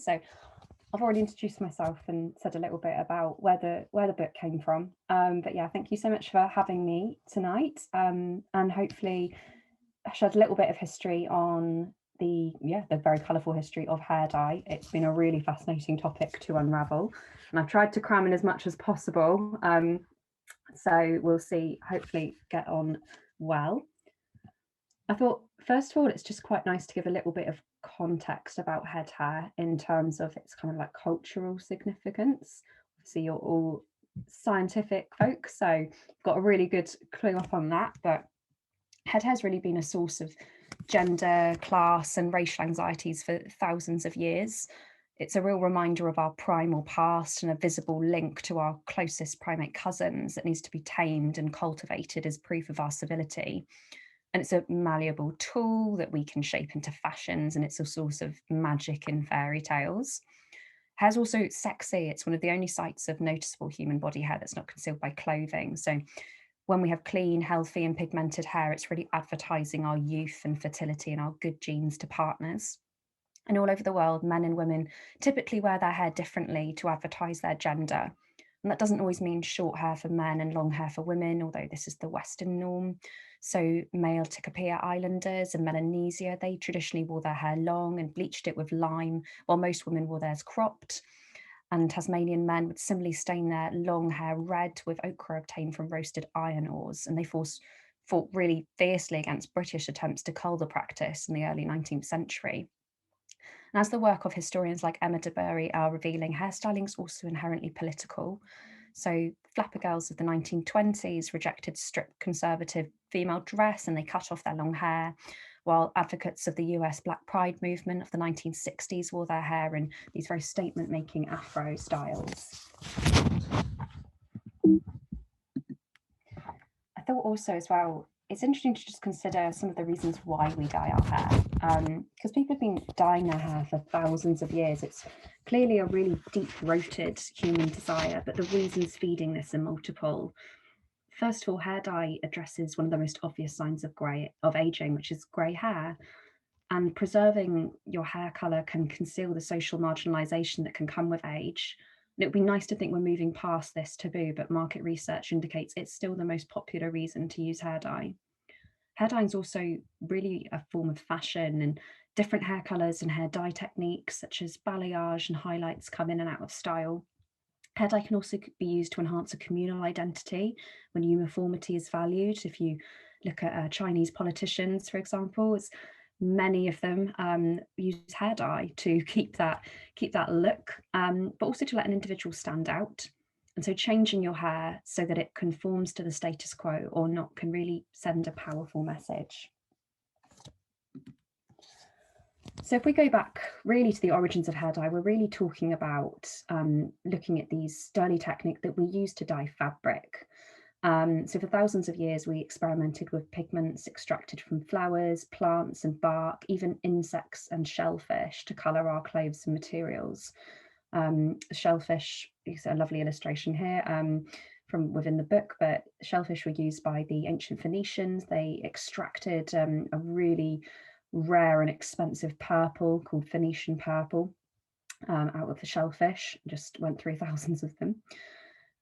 So I've already introduced myself and said a little bit about where the book came from. But yeah, thank you so much for having me tonight, and hopefully shed a little bit of history on the very colourful history of hair dye. It's been a really fascinating topic to unravel, and I've tried to cram in as much as possible. So we'll see, hopefully get on well. I thought, first of all, it's just quite nice to give a little bit of context about head hair in terms of its kind of like cultural significance. Obviously, you're all scientific folks, so you've got a really good clue up on that. But head hair's really been a source of gender, class, and racial anxieties for thousands of years. It's a real reminder of our primal past and a visible link to our closest primate cousins that needs to be tamed and cultivated as proof of our civility. And it's a malleable tool that we can shape into fashions, and it's a source of magic in fairy tales. Hair's also sexy. It's one of the only sites of noticeable human body hair that's not concealed by clothing. So when we have clean, healthy, and pigmented hair, it's really advertising our youth and fertility and our good genes to partners. And all over the world, men and women typically wear their hair differently to advertise their gender. And that doesn't always mean short hair for men and long hair for women, although this is the Western norm. So male Tikopia Islanders and Melanesia, they traditionally wore their hair long and bleached it with lime, while most women wore theirs cropped. And Tasmanian men would similarly stain their long hair red with ochre obtained from roasted iron ores. And they fought really fiercely against British attempts to cull the practice in the early 19th century. And as the work of historians like Emma DeBury are revealing, hairstyling is also inherently political. So flapper girls of the 1920s rejected strict conservative female dress and they cut off their long hair, while advocates of the US Black Pride movement of the 1960s wore their hair in these very statement-making Afro styles. I thought also as well, it's interesting to just consider some of the reasons why we dye our hair, because people have been dyeing their hair for thousands of years. It's clearly a really deep-rooted human desire, but the reasons feeding this are multiple. First of all, hair dye addresses one of the most obvious signs of aging, which is grey hair. And preserving your hair colour can conceal the social marginalisation that can come with age. And it would be nice to think we're moving past this taboo, but market research indicates it's still the most popular reason to use hair dye. Hair dye is also really a form of fashion, and different hair colours and hair dye techniques such as balayage and highlights come in and out of style. Hair dye can also be used to enhance a communal identity when uniformity is valued. If you look at Chinese politicians, for example, many of them use hair dye to keep that look, but also to let an individual stand out. And so changing your hair so that it conforms to the status quo or not can really send a powerful message. So if we go back really to the origins of hair dye, we're really talking about looking at these sturdy technique that we use to dye fabric. So for thousands of years, we experimented with pigments extracted from flowers, plants and bark, even insects and shellfish to colour our clothes and materials. Shellfish, is a lovely illustration here from within the book, but shellfish were used by the ancient Phoenicians. They extracted a really rare and expensive purple called Phoenician purple out of the shellfish, just went through thousands of them.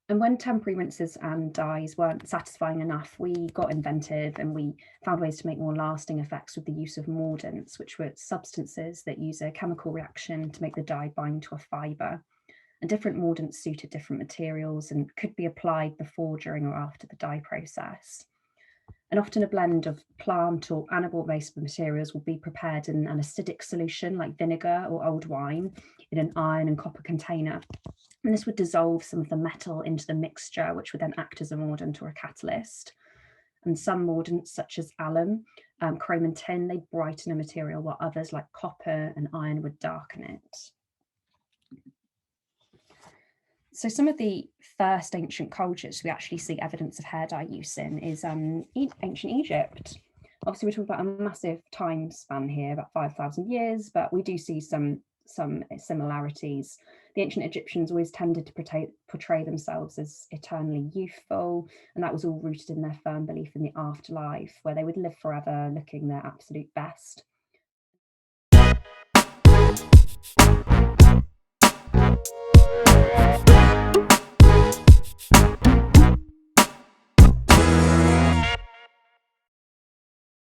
And when temporary rinses and dyes weren't satisfying enough, we got inventive and we found ways to make more lasting effects with the use of mordants, which were substances that use a chemical reaction to make the dye bind to a fibre. And different mordants suited different materials and could be applied before, during, or after the dye process. And often a blend of plant or animal-based materials will be prepared in an acidic solution like vinegar or old wine in an iron and copper container. And this would dissolve some of the metal into the mixture, which would then act as a mordant or a catalyst. And some mordants, such as alum, chrome and tin, they brighten a material, while others like copper and iron would darken it. So some of the first ancient cultures we actually see evidence of hair dye use in is ancient Egypt. Obviously, we're talking about a massive time span here, about 5,000 years, but we do see some similarities. The ancient Egyptians always tended to portray themselves as eternally youthful, and that was all rooted in their firm belief in the afterlife, where they would live forever looking their absolute best.